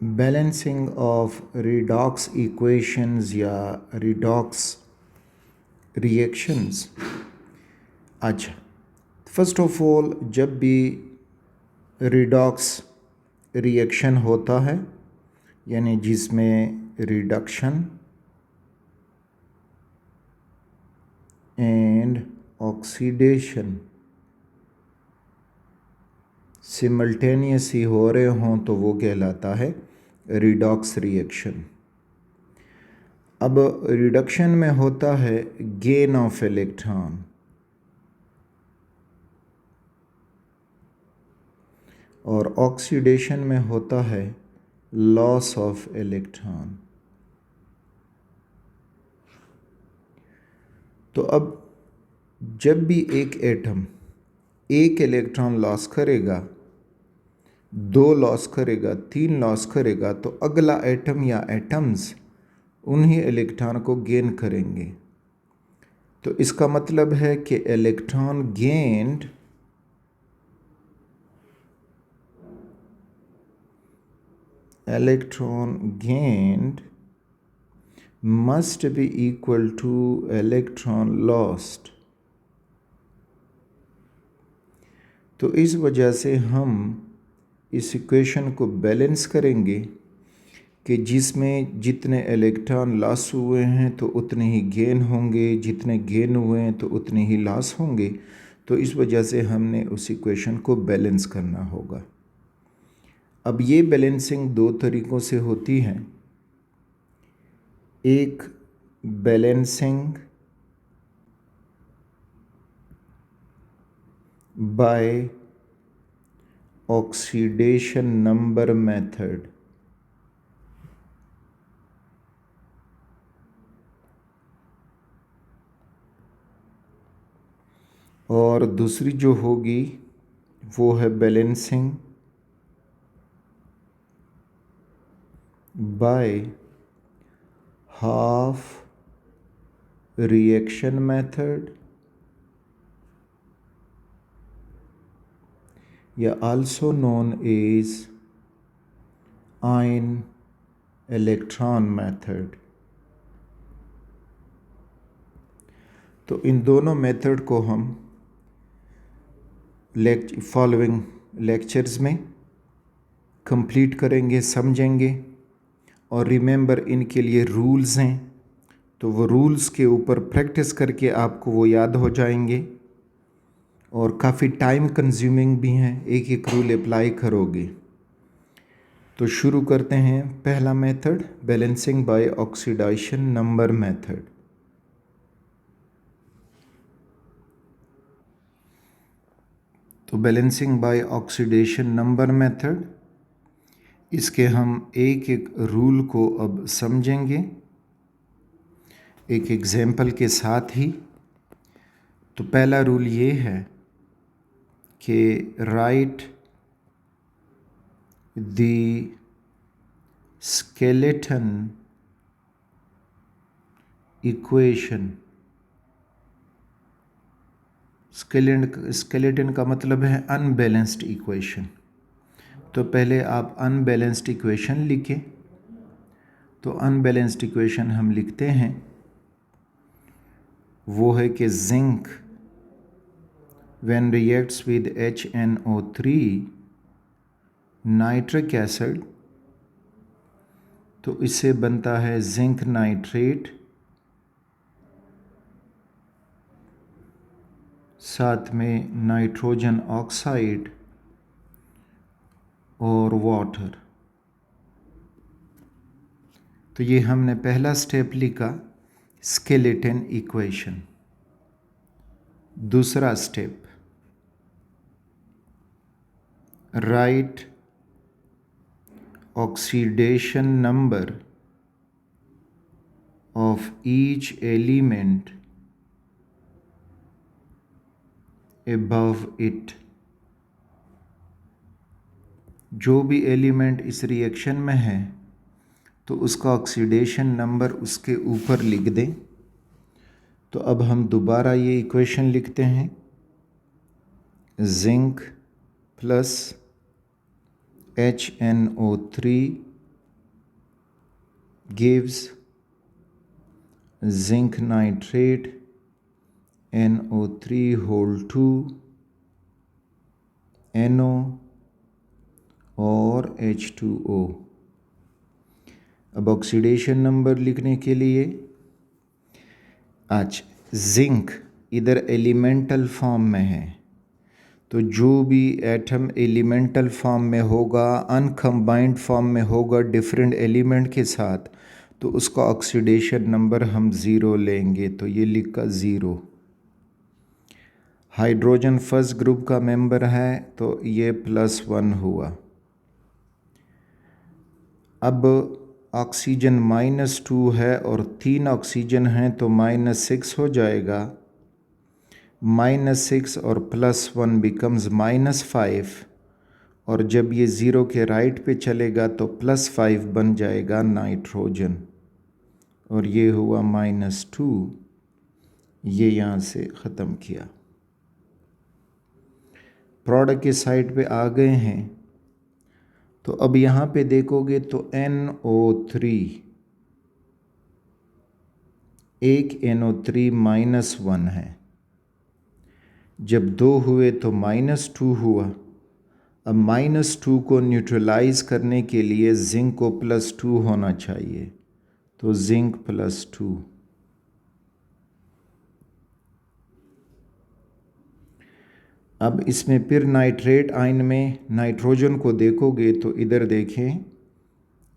Balancing of redox equations या redox reactions. अच्छा, first of all जब भी रिडॉक्स रिएक्शन होता है यानी जिसमें रिडक्शन एंड ऑक्सीडेशन सिमल्टेनियसली हो रहे हों तो वो कहलाता है रिडॉक्स रिएक्शन। अब रिडक्शन में होता है गेन ऑफ इलेक्ट्रॉन और ऑक्सीडेशन में होता है लॉस ऑफ इलेक्ट्रॉन। तो अब जब भी एक एटम एक इलेक्ट्रॉन लॉस करेगा, दो लॉस करेगा, तीन लॉस करेगा, तो अगला एटम या एटम्स उन्हीं इलेक्ट्रॉन को गेन करेंगे। तो इसका मतलब है कि electron gained must be equal to electron lost। तो इस वजह से हम इस इक्वेशन को बैलेंस करेंगे कि जिसमें जितने इलेक्ट्रॉन लॉस हुए हैं तो उतने ही गेन होंगे, जितने गेन हुए हैं तो उतने ही लॉस होंगे। तो इस वजह से हमने उस इक्वेशन को बैलेंस करना होगा। अब ये बैलेंसिंग दो तरीक़ों से होती है। एक balancing by oxidation number method और दूसरी जो होगी वो है balancing by half reaction method या also known as ion electron method. तो इन दोनों मेथड को हम फॉलोइंग लेक्चर्स में कंप्लीट करेंगे, समझेंगे। और रिमेंबर इनके लिए रूल्स हैं, तो वो रूल्स के ऊपर प्रैक्टिस करके आपको वो याद हो जाएंगे और काफ़ी टाइम कंज्यूमिंग भी हैं, एक एक रूल अप्लाई करोगे। तो शुरू करते हैं। पहला method balancing by oxidation number method. तो balancing by oxidation number method, इसके हम एक एक रूल को अब समझेंगे एक एग्जाम्पल के साथ ही। तो पहला रूल ये है कि right the skeleton equation. Skeleton का मतलब है अनबैलेंस्ड इक्वेशन। तो पहले आप अनबैलेंस्ड इक्वेशन लिखें। तो अनबैलेंस्ड इक्वेशन हम लिखते हैं, वो है कि zinc when reacts with HNO3 nitric acid, तो इससे बनता है जिंक नाइट्रेट, साथ में नाइट्रोजन ऑक्साइड और वाटर। तो ये हमने पहला स्टेप लिखा, स्केलेटन इक्वेशन। दूसरा step, right oxidation number of each element above it। जो भी एलिमेंट इस रिएक्शन में है तो उसका ऑक्सीडेशन नंबर उसके ऊपर लिख दें। तो अब हम दोबारा ये इक्वेशन लिखते हैं, zinc plus HNO3 gives zinc nitrate NO3 whole 2 NO और H2O। अब ऑक्सीडेशन नंबर लिखने के लिए आज जिंक इधर एलिमेंटल फॉर्म में है, तो जो भी एटम एलिमेंटल फॉर्म में होगा, अनकम्बाइंड फॉर्म में होगा डिफरेंट एलिमेंट के साथ, तो उसका ऑक्सीडेशन नंबर हम 0 लेंगे। तो ये लिखा 0। हाइड्रोजन फर्स्ट ग्रुप का मेंबर है तो ये +1 हुआ। अब ऑक्सीजन -2 है और 3 ऑक्सीजन हैं तो -6 हो जाएगा। -6 और +1 बिकम्स -5, और जब ये 0 के राइट पे चलेगा तो +5 बन जाएगा नाइट्रोजन, और ये हुआ -2। ये यहाँ से ख़त्म किया। प्रोडक्ट के साइड पे आ गए हैं, तो अब यहाँ पे देखोगे तो NO3, एक NO3 -1 है। जब 2 हुए तो -2 हुआ। अब -2 को न्यूट्रलाइज करने के लिए जिंक को +2 होना चाहिए, तो जिंक +2। अब इसमें फिर नाइट्रेट आयन में नाइट्रोजन को देखोगे तो इधर देखें,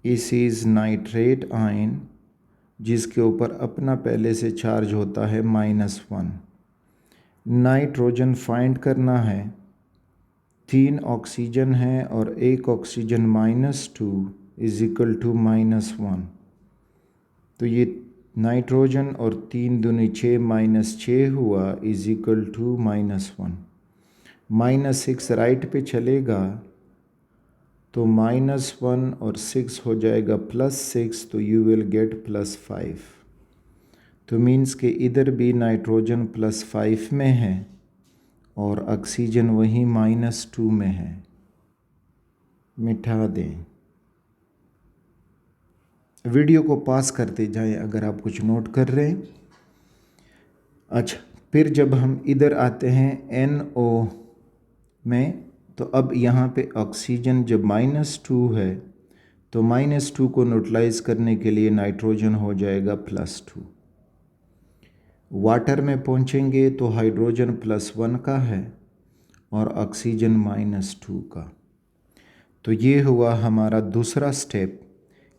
इस इज़ नाइट्रेट आयन जिसके ऊपर अपना पहले से चार्ज होता है -1। नाइट्रोजन फाइंड करना है। 3 ऑक्सीजन है और 1 ऑक्सीजन -2 = -1। तो ये नाइट्रोजन और 3 दूनी 6 -6 हुआ = -1। -6 राइट पे चलेगा तो -1 और 6 हो जाएगा +6, तो यू विल गेट +5। तो मीन्स के इधर भी नाइट्रोजन +5 में है और ऑक्सीजन वहीं -2 में है। मिटा दें। वीडियो को पास करते जाएं अगर आप कुछ नोट कर रहे हैं। अच्छा, फिर जब हम इधर आते हैं NO में, तो अब यहाँ पे ऑक्सीजन जब -2 है तो -2 को न्यूट्रलाइज करने के लिए नाइट्रोजन हो जाएगा +2। वाटर में पहुँचेंगे तो हाइड्रोजन +1 का है और ऑक्सीजन -2 का। तो ये हुआ हमारा दूसरा स्टेप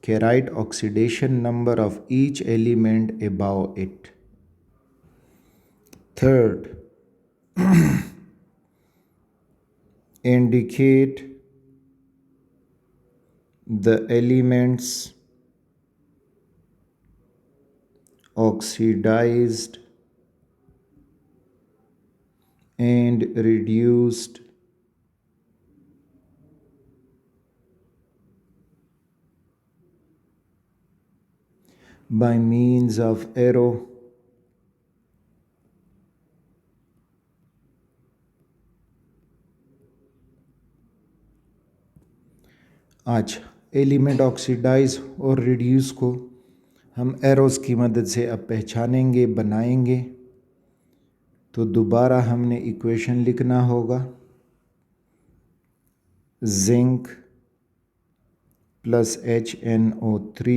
कि right oxidation number of each element above it. Third, indicate the elements oxidized and reduced by means of arrow अच्छा, एलिमेंट ऑक्सीडाइज और रिड्यूस को हम एरोस की मदद से अब पहचानेंगे, बनाएंगे। तो दोबारा हमने इक्वेशन लिखना होगा। Zinc plus HNO3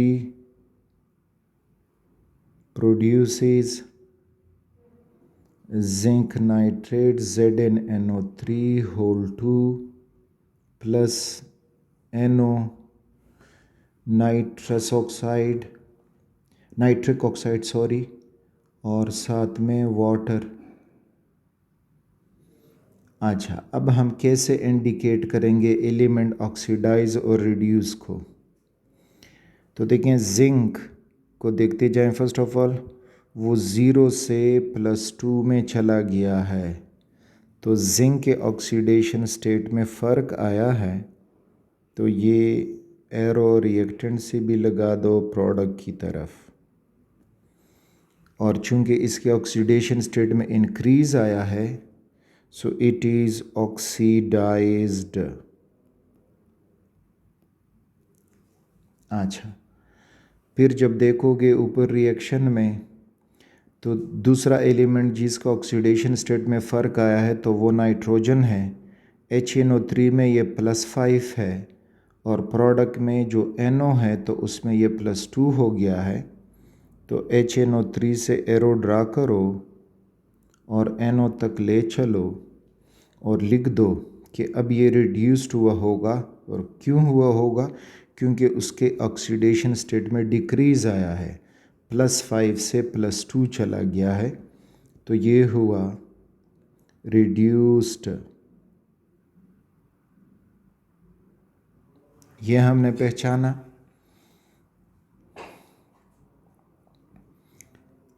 produces zinc nitrate ZnNO3 whole 2 plus NO nitric oxide sorry, और साथ में वाटर। अच्छा, अब हम कैसे इंडिकेट करेंगे एलिमेंट ऑक्सीडाइज और रिड्यूस को? तो देखें, जिंक को देखते जाएं। फर्स्ट ऑफ ऑल वो 0 से +2 में चला गया है, तो जिंक के ऑक्सीडेशन स्टेट में फ़र्क आया है। तो ये एरो रिएक्टेंट से भी लगा दो प्रोडक्ट की तरफ, और चूंकि इसके ऑक्सीडेशन स्टेट में इंक्रीज़ आया है, सो इट इज़ ऑक्सीडाइज्ड। अच्छा, फिर जब देखोगे ऊपर रिएक्शन में तो दूसरा एलिमेंट जिसका ऑक्सीडेशन स्टेट में फ़र्क आया है तो वो नाइट्रोजन है। HNO3 में ये +5 है और प्रोडक्ट में जो NO है तो उसमें ये +2 हो गया है। तो HNO3 से एरो ड्रा करो और NO तक ले चलो और लिख दो कि अब ये रिड्यूस्ड हुआ होगा। और क्यों हुआ होगा? क्योंकि उसके ऑक्सीडेशन स्टेट में डिक्रीज़ आया है, +5 से +2 चला गया है, तो ये हुआ रिड्यूस्ड। ये हमने पहचाना।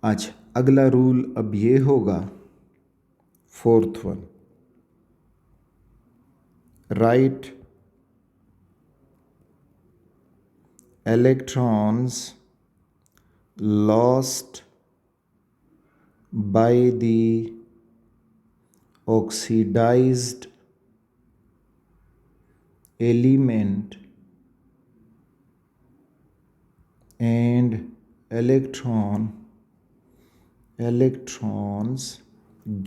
अच्छा, अगला रूल अब ये होगा, 4th one, right electrons lost by the oxidized element and electrons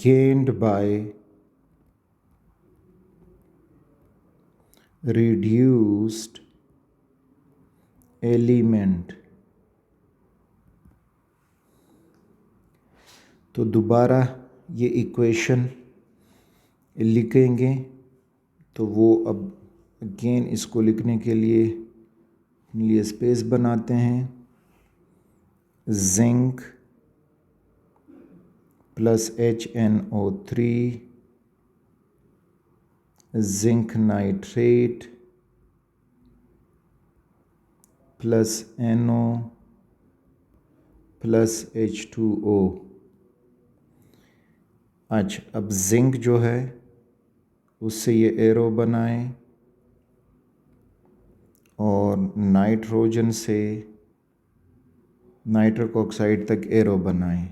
gained by reduced element. तो दोबारा ये इक्वेशन लिखेंगे, तो वो अब अगेन इसको लिखने के लिए स्पेस बनाते हैं। Zinc plus HNO3 zinc nitrate plus NO plus H2O। अच्छा, अब जिंक जो है उससे ये एरो बनाएं और नाइट्रोजन से नाइट्रिक ऑक्साइड तक एरो बनाएं।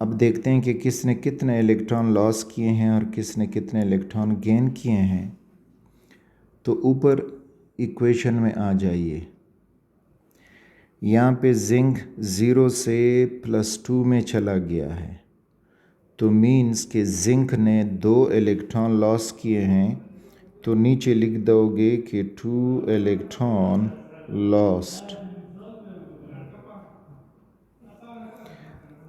अब देखते हैं कि किसने कितने इलेक्ट्रॉन लॉस किए हैं और किसने कितने इलेक्ट्रॉन गेन किए हैं। तो ऊपर इक्वेशन में आ जाइए। यहाँ पे जिंक 0 से +2 में चला गया है, तो मीन्स कि जिंक ने 2 इलेक्ट्रॉन लॉस किए हैं। तो नीचे लिख दोगे कि 2 इलेक्ट्रॉन लॉस्ट।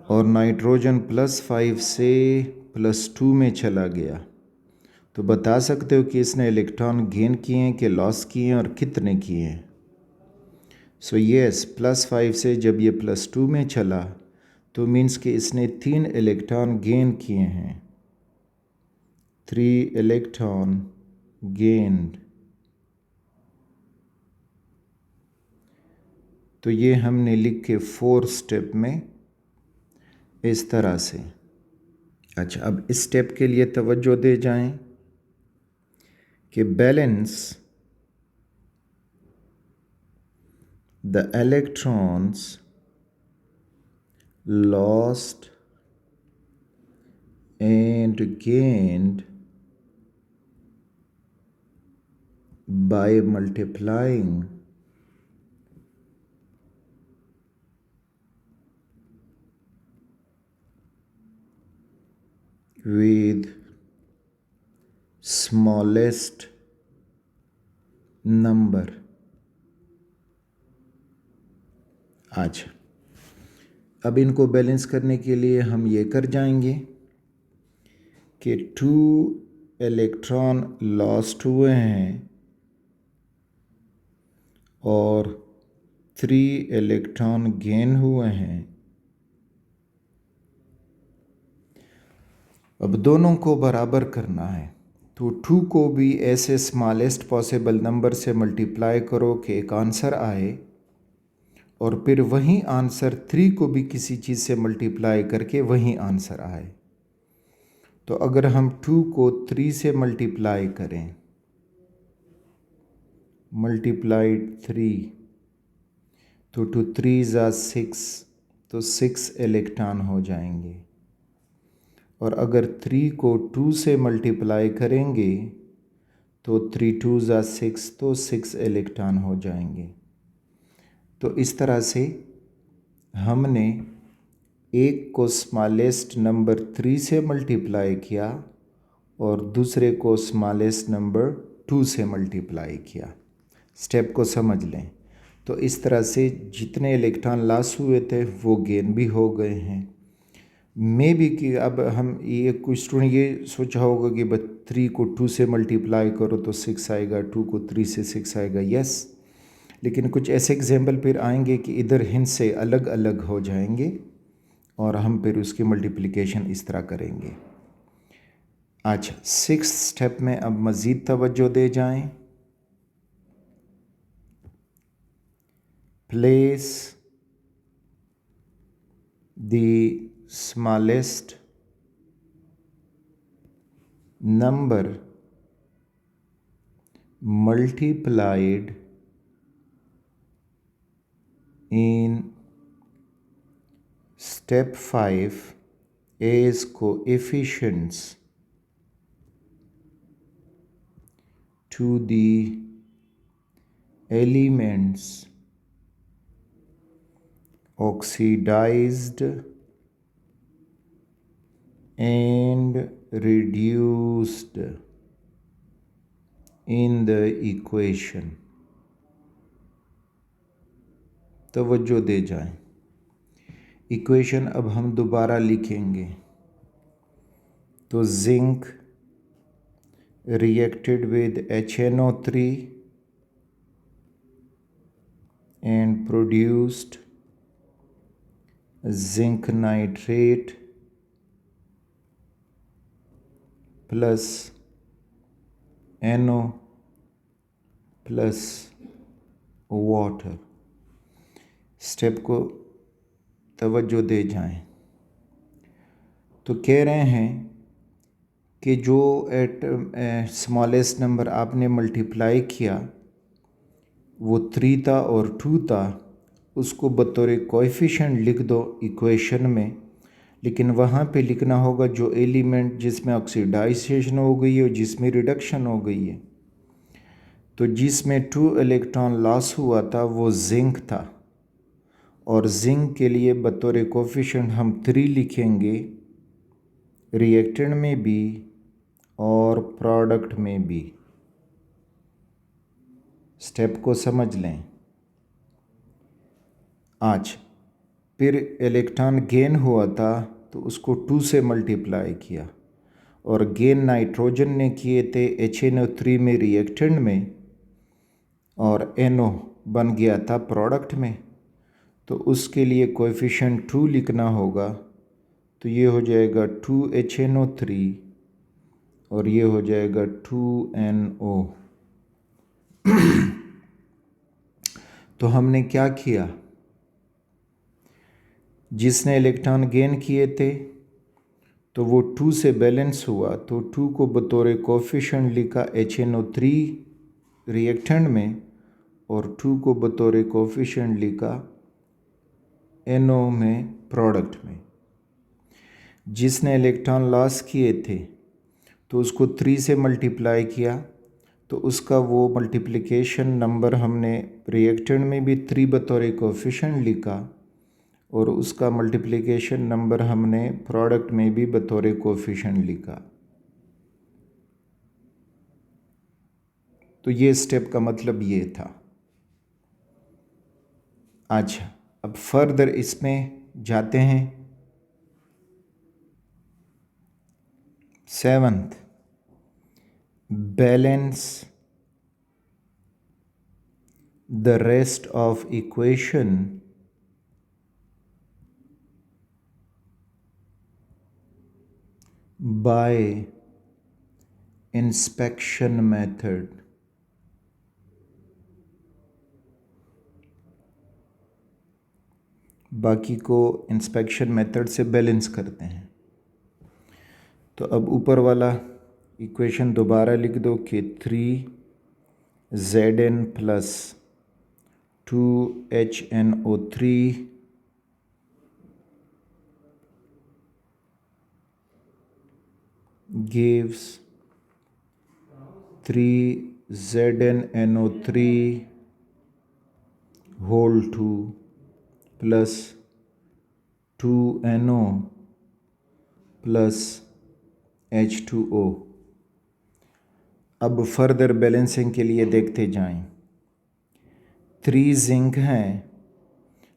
और नाइट्रोजन +5 से +2 में चला गया, तो बता सकते हो कि इसने इलेक्ट्रॉन गेन किए हैं कि लॉस किए हैं और कितने किए हैं। सो यस, +5 से जब ये +2 में चला तो मीन्स कि इसने 3 इलेक्ट्रॉन गेन किए हैं। 3 इलेक्ट्रॉन गेन्ड। तो ये हमने लिखे 4 स्टेप में इस तरह से। अच्छा, अब इस स्टेप के लिए तवज्जो दे जाएं कि balance the electrons lost and gained by multiplying with smallest number। अच्छा, अब इनको बैलेंस करने के लिए हम ये कर जाएंगे कि 2 इलेक्ट्रॉन लॉस्ट हुए हैं और 3 इलेक्ट्रॉन गेन हुए हैं। अब दोनों को बराबर करना है, तो 2 को भी ऐसे स्मॉलेस्ट पॉसिबल नंबर से मल्टीप्लाई करो कि एक आंसर आए, और फिर वही आंसर 3 को भी किसी चीज़ से मल्टीप्लाई करके वही आंसर आए। तो अगर हम 2 को 3 से मल्टीप्लाई करें, मल्टीप्लाइड 3, तो 2 3 ज़ा 6, तो 6 इलेक्ट्रॉन हो जाएंगे। और अगर 3 को 2 से मल्टीप्लाई करेंगे तो 3 2 ज़ा 6, तो 6 इलेक्ट्रॉन हो जाएंगे। तो इस तरह से हमने एक को स्मॉलेस्ट नंबर 3 से मल्टीप्लाई किया और दूसरे को स्मॉलेस्ट नंबर 2 से मल्टीप्लाई किया। स्टेप को समझ लें। तो इस तरह से जितने इलेक्ट्रॉन लॉस हुए थे वो गेन भी हो गए हैं। मे भी कि अब हम ये कुछ स्टूडेंट ये सोचा होगा कि बस 3 को 2 से मल्टीप्लाई करो तो 6 आएगा, 2 को 3 से 6 आएगा। यस, लेकिन कुछ ऐसे एग्जाम्पल फिर आएंगे कि इधर हिंट से अलग अलग हो जाएंगे और हम फिर उसकी मल्टीप्लिकेशन इस तरह करेंगे। अच्छा, 6th स्टेप में अब मज़ीद तवज्जो दे जाएं। Place the smallest number multiplied in step 5 as coefficients to the elements oxidized and reduced in the equation। तवज्जो दे जाएं। इक्वेशन अब हम दोबारा लिखेंगे। तो zinc reacted with HNO3 and produced zinc nitrate plus NO plus water. Step को तवज्जो दे जाएं। तो कह रहे हैं कि जो एट स्मॉलेस्ट नंबर आपने मल्टीप्लाई किया वो 3 था और 2 था, उसको बतौर कोएफिशिएंट लिख दो इक्वेशन में, लेकिन वहाँ पे लिखना होगा जो एलिमेंट जिसमें ऑक्सीडाइजेशन हो गई है और जिसमें रिडक्शन हो गई है। तो जिसमें 2 इलेक्ट्रॉन लॉस हुआ था वो जिंक था, और जिंक के लिए बतौर कोएफिशिएंट हम 3 लिखेंगे, रिएक्टेंट में भी और प्रोडक्ट में भी। स्टेप को समझ लें। आज फिर इलेक्ट्रॉन गेन हुआ था तो उसको 2 से मल्टीप्लाई किया, और गेन नाइट्रोजन ने किए थे HNO3 में रिएक्टेंट में, और NO बन गया था प्रोडक्ट में। तो उसके लिए कोएफिशिएंट 2 लिखना होगा। तो ये हो जाएगा 2HNO3 और ये हो जाएगा 2NO। तो हमने क्या किया, जिसने इलेक्ट्रॉन गेन किए थे तो वो 2 से बैलेंस हुआ, तो 2 को बतौर कोएफिशिएंट लिखा HNO3 रिएक्टेंट में, और 2 को बतौर कोएफिशिएंट लिखा NO में प्रोडक्ट में। जिसने इलेक्ट्रॉन लॉस किए थे तो उसको 3 से मल्टीप्लाई किया, तो उसका वो मल्टीप्लिकेशन नंबर हमने रिएक्टेंट में भी 3 बतौर कोएफिशिएंट लिखा, और उसका मल्टीप्लिकेशन नंबर हमने प्रोडक्ट में भी बतौर कोएफिशिएंट लिखा। तो ये स्टेप का मतलब ये था। अच्छा, अब फर्दर इसमें जाते हैं। 7th, balance the rest of equation by inspection method। बाकी को इंस्पेक्शन मेथड से बैलेंस करते हैं। तो अब ऊपर वाला इक्वेशन दोबारा लिख दो कि 3Zn plus 2HNO3 gives 3ZnNO3 whole 2 plus 2NO plus H2O। अब फर्दर बैलेंसिंग के लिए देखते जाएं। 3 जिंक हैं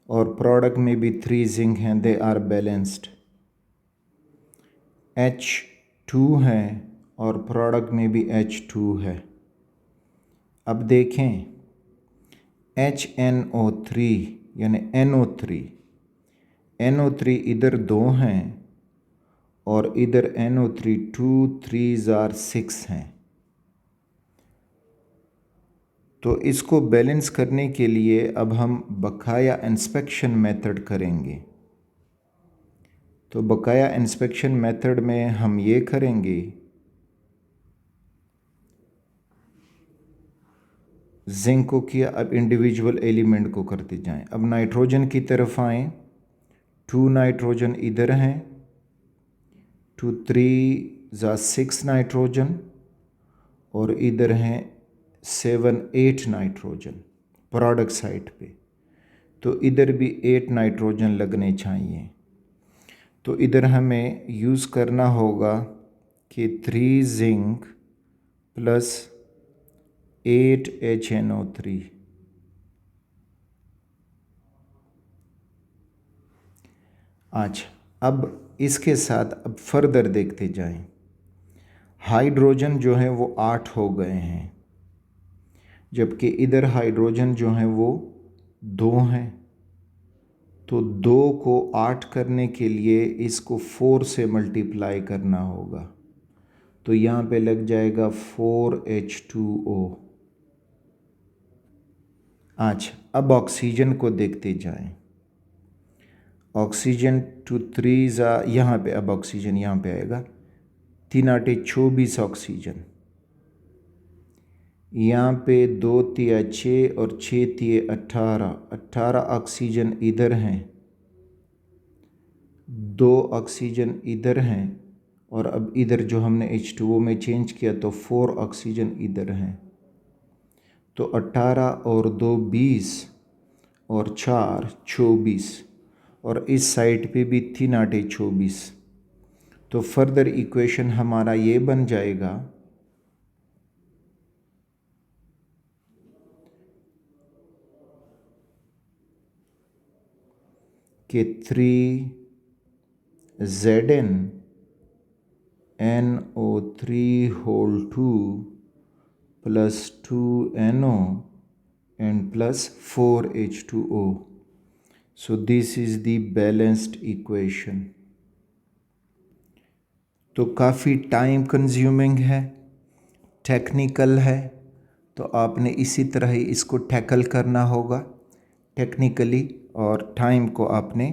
और प्रोडक्ट में भी 3 जिंक हैं, दे आर बैलेंस्ड। H2 है और प्रोडक्ट में भी H2 है। अब देखें HNO3 यानी NO3 इधर 2 हैं और इधर NO3 2 3s are 6 हैं। तो इसको बैलेंस करने के लिए अब हम बकाया इंस्पेक्शन मेथड करेंगे। तो बकाया इंस्पेक्शन मेथड में हम ये करेंगे, जिंक को किया, अब इंडिविजुअल एलिमेंट को करते जाएं। अब नाइट्रोजन की तरफ आएँ। 2 नाइट्रोजन इधर हैं, 2 3s are 6 नाइट्रोजन और इधर हैं 7 8 नाइट्रोजन प्रोडक्ट साइड पे। तो इधर भी 8 नाइट्रोजन लगने चाहिए। तो इधर हमें यूज़ करना होगा कि 3 जिंक प्लस 8 HNO3। अच्छा, अब इसके साथ अब फर्दर देखते जाएं। हाइड्रोजन जो है वो 8 हो गए हैं, जबकि इधर हाइड्रोजन जो है वो 2 हैं। तो 2 को 8 करने के लिए इसको 4 से मल्टीप्लाई करना होगा। तो यहाँ पे लग जाएगा 4H2O। अच्छा, अब ऑक्सीजन को देखते जाएं। ऑक्सीजन 2 3s यहाँ पे, अब ऑक्सीजन यहाँ पे आएगा 3 8 24 ऑक्सीजन। यहाँ पे 2 तिया 6 और 6 तिये 18 ऑक्सीजन इधर हैं, 2 ऑक्सीजन इधर हैं और अब इधर जो हमने H2O में चेंज किया तो 4 ऑक्सीजन इधर हैं। तो 18 और 2 20 और 4 24 और इस साइड पे भी 3 8 24। तो फर्दर इक्वेशन हमारा ये बन जाएगा कि 3Zn NO3 whole 2 plus 2NO and plus 4H2O. So this is the balanced equation. तो काफ़ी टाइम कंज्यूमिंग है, टेक्निकल है, तो आपने इसी तरह ही इसको टैकल करना होगा टेक्निकली, और टाइम को आपने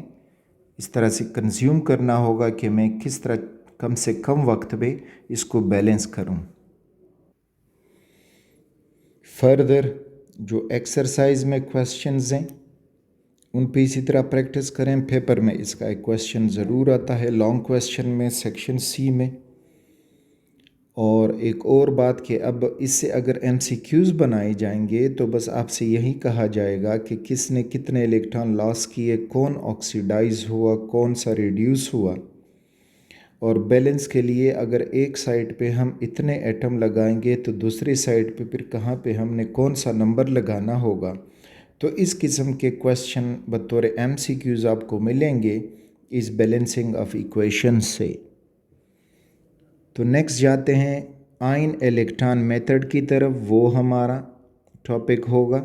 इस तरह से कंज्यूम करना होगा कि मैं किस तरह कम से कम वक्त में इसको बैलेंस करूं। फर्दर जो एक्सरसाइज में क्वेश्चंस हैं उन पे इसी तरह प्रैक्टिस करें। पेपर में इसका एक क्वेश्चन ज़रूर आता है, लॉन्ग क्वेश्चन में, सेक्शन सी में। और एक और बात कि अब इससे अगर MCQs बनाए जाएंगे तो बस आपसे यही कहा जाएगा कि किसने कितने इलेक्ट्रॉन लॉस किए, कौन ऑक्सीडाइज हुआ, कौन सा रिड्यूस हुआ। और बैलेंस के लिए अगर एक साइड पे हम इतने एटम लगाएंगे तो दूसरी साइड पे फिर कहाँ पे हमने कौन सा नंबर लगाना होगा। तो इस किस्म के क्वेश्चन बतौर MCQs आपको मिलेंगे इस बैलेंसिंग ऑफ इक्वेशन से। तो नेक्स्ट जाते हैं आयन इलेक्ट्रॉन मेथड की तरफ, वो हमारा टॉपिक होगा।